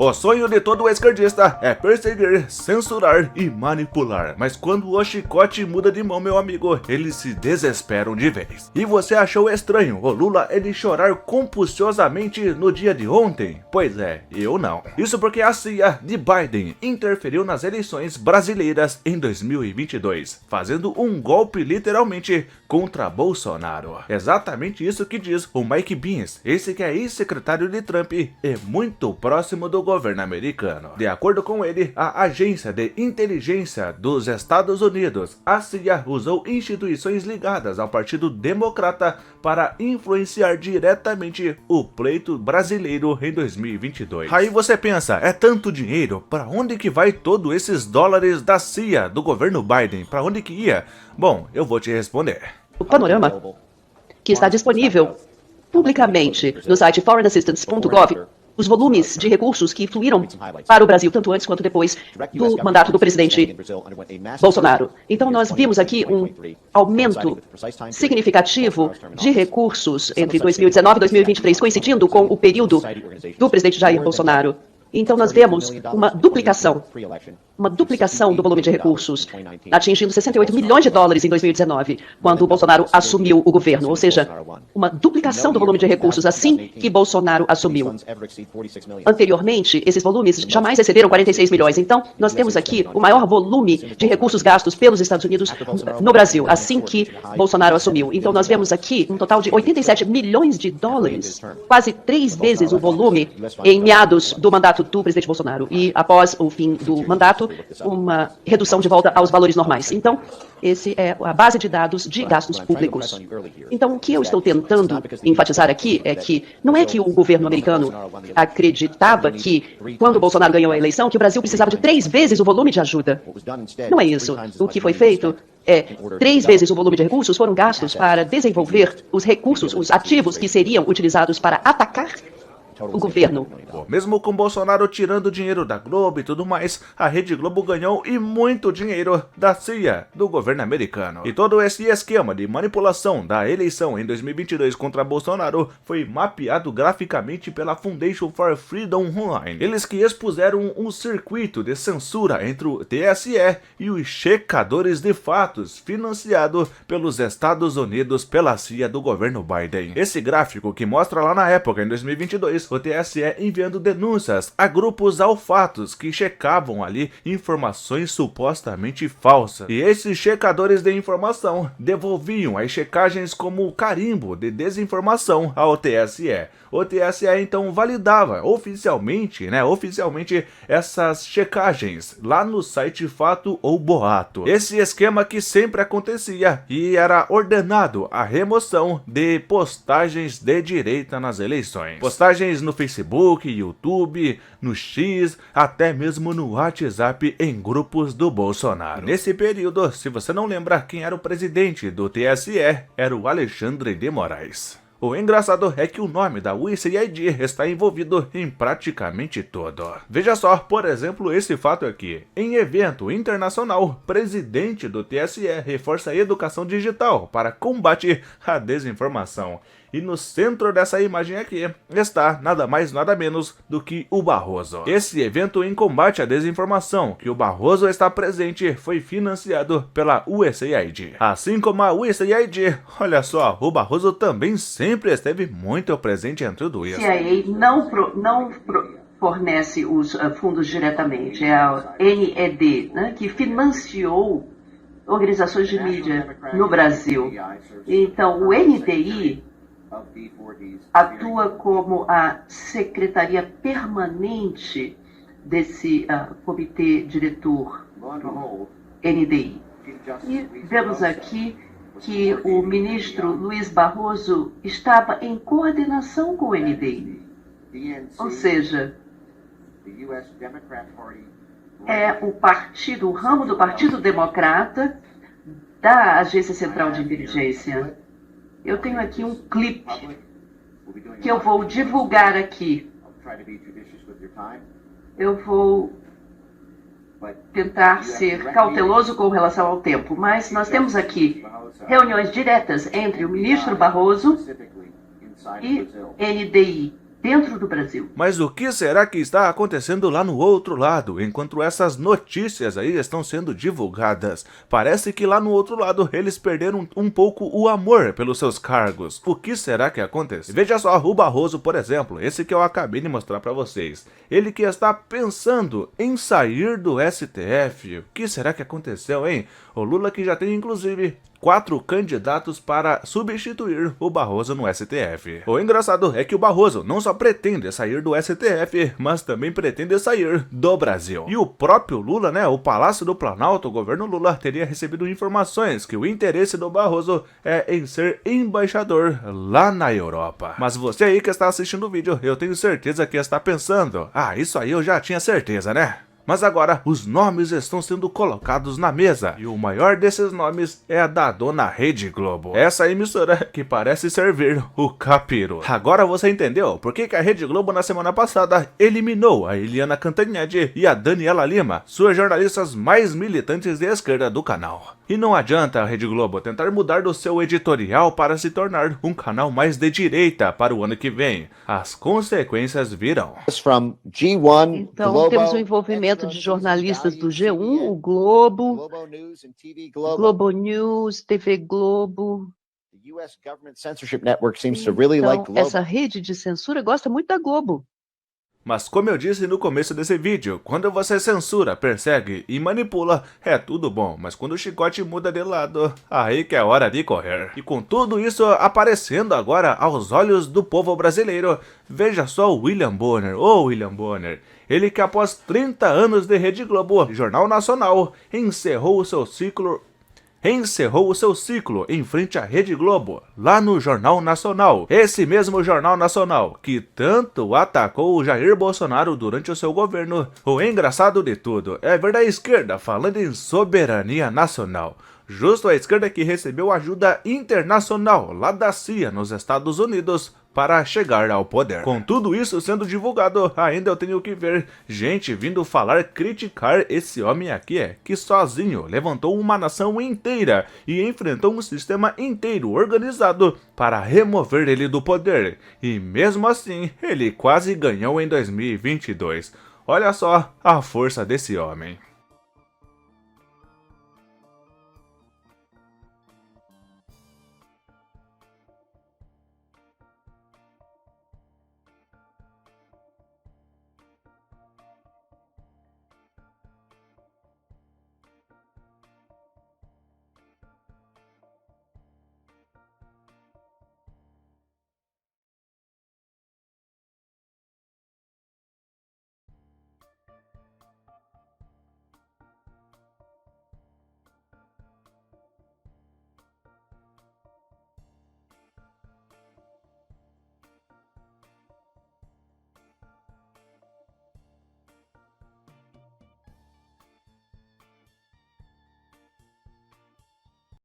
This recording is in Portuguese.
O sonho de todo esquerdista é perseguir, censurar e manipular. Mas quando o chicote muda de mão, meu amigo, eles se desesperam de vez. E você achou estranho o Lula ele chorar compulsosamente no dia de ontem? Pois é, eu não. Isso porque a CIA de Biden interferiu nas eleições brasileiras em 2022, fazendo um golpe literalmente contra Bolsonaro. Exatamente isso que diz o Mike Pence, esse que é ex-secretário de Trump e muito próximo do governo americano. De acordo com ele, a Agência de Inteligência dos Estados Unidos, a CIA, usou instituições ligadas ao Partido Democrata para influenciar diretamente o pleito brasileiro em 2022. Aí você pensa, é tanto dinheiro, para onde que vai todos esses dólares da CIA, do governo Biden? Para onde que ia? Bom, eu vou te responder. O panorama que está disponível publicamente no site foreignassistance.gov, os volumes de recursos que fluíram para o Brasil, tanto antes quanto depois do mandato do presidente Bolsonaro. Então nós vimos aqui um aumento significativo de recursos entre 2019 e 2023, coincidindo com o período do presidente Jair Bolsonaro. Então nós vemos uma duplicação do volume de recursos, atingindo 68 milhões de dólares em 2019, quando o Bolsonaro assumiu o governo, ou seja, uma duplicação do volume de recursos assim que Bolsonaro assumiu. Anteriormente, esses volumes jamais excederam 46 milhões, então nós temos aqui o maior volume de recursos gastos pelos Estados Unidos no Brasil, assim que Bolsonaro assumiu. Então nós vemos aqui um total de 87 milhões de dólares, quase 3 vezes o volume em meados do mandato do presidente Bolsonaro, e após o fim do mandato, uma redução de volta aos valores normais. Então, esse é a base de dados de gastos públicos. Então, o que eu estou tentando enfatizar aqui é que não é que o governo americano acreditava que, quando Bolsonaro ganhou a eleição, que o Brasil precisava de 3 vezes o volume de ajuda. Não é isso. O que foi feito é 3 vezes o volume de recursos foram gastos para desenvolver os recursos, os ativos que seriam utilizados para atacar o governo. Mesmo com Bolsonaro tirando dinheiro da Globo e tudo mais, a Rede Globo ganhou e muito dinheiro da CIA, do governo americano. E todo esse esquema de manipulação da eleição em 2022 contra Bolsonaro foi mapeado graficamente pela Foundation for Freedom Online. Eles que expuseram um circuito de censura entre o TSE e os checadores de fatos, financiado pelos Estados Unidos pela CIA do governo Biden. Esse gráfico que mostra lá na época, em 2022, o TSE enviando denúncias a grupos alfatos que checavam ali informações supostamente falsas. E esses checadores de informação devolviam as checagens como carimbo de desinformação ao TSE. O TSE então validava oficialmente essas checagens lá no site Fato ou Boato. Esse esquema que sempre acontecia e era ordenado a remoção de postagens de direita nas eleições. Postagens no Facebook, YouTube, no X, até mesmo no WhatsApp em grupos do Bolsonaro. Nesse período, se você não lembra quem era o presidente do TSE, era o Alexandre de Moraes. O engraçado é que o nome da USAID está envolvido em praticamente tudo. Veja só, por exemplo, esse fato aqui. Em evento internacional, presidente do TSE reforça a educação digital para combate à desinformação. E no centro dessa imagem aqui está nada mais nada menos do que o Barroso. Esse evento em combate à desinformação que o Barroso está presente foi financiado pela USAID. Assim como a USAID, olha só, o Barroso também sempre esteve muito presente em tudo isso. A CIA não fornece os fundos diretamente, é a NED, né, que financiou organizações de mídia no Brasil. Então, o NDI atua como a secretaria permanente desse comitê diretor do NDI. E vemos aqui que o ministro Luiz Barroso estava em coordenação com o NDI. Ou seja, é o ramo do Partido Democrata da Agência Central de Inteligência. Eu tenho aqui um clipe que eu vou divulgar aqui. Eu vou tentar ser cauteloso com relação ao tempo, mas nós temos aqui reuniões diretas entre o ministro Barroso e NDI. dentro do Brasil. Mas o que será que está acontecendo lá no outro lado, enquanto essas notícias aí estão sendo divulgadas? Parece que lá no outro lado eles perderam um pouco o amor pelos seus cargos. O que será que acontece? Veja só, o Barroso, por exemplo, esse que eu acabei de mostrar para vocês. Ele que está pensando em sair do STF. O que será que aconteceu, hein? O Lula que já tem, inclusive, 4 candidatos para substituir o Barroso no STF. O engraçado é que o Barroso não só pretende sair do STF, mas também pretende sair do Brasil. E o próprio Lula, né, o Palácio do Planalto, o governo Lula, teria recebido informações que o interesse do Barroso é em ser embaixador lá na Europa. Mas você aí que está assistindo o vídeo, eu tenho certeza que está pensando, isso aí eu já tinha certeza, né? Mas agora os nomes estão sendo colocados na mesa, e o maior desses nomes é a da dona Rede Globo. Essa emissora que parece servir o capiroto. Agora você entendeu por que a Rede Globo na semana passada eliminou a Eliana Cantanhede e a Daniela Lima, suas jornalistas mais militantes de esquerda do canal. E não adianta a Rede Globo tentar mudar do seu editorial para se tornar um canal mais de direita para o ano que vem. As consequências virão. Então temos o envolvimento de jornalistas do G1, o Globo, Globo News, TV Globo. Então, essa rede de censura gosta muito da Globo. Mas como eu disse no começo desse vídeo, quando você censura, persegue e manipula, é tudo bom, mas quando o chicote muda de lado, aí que é hora de correr. E com tudo isso aparecendo agora aos olhos do povo brasileiro, veja só o William Bonner, William Bonner, ele que após 30 anos de Rede Globo, Jornal Nacional, encerrou o seu ciclo em frente à Rede Globo, lá no Jornal Nacional. Esse mesmo Jornal Nacional, que tanto atacou o Jair Bolsonaro durante o seu governo. O engraçado de tudo é ver a esquerda falando em soberania nacional. Justo a esquerda que recebeu ajuda internacional lá da CIA nos Estados Unidos para chegar ao poder. Com tudo isso sendo divulgado, ainda eu tenho que ver gente vindo criticar esse homem aqui, que sozinho levantou uma nação inteira e enfrentou um sistema inteiro organizado para remover ele do poder. E mesmo assim, ele quase ganhou em 2022. Olha só a força desse homem.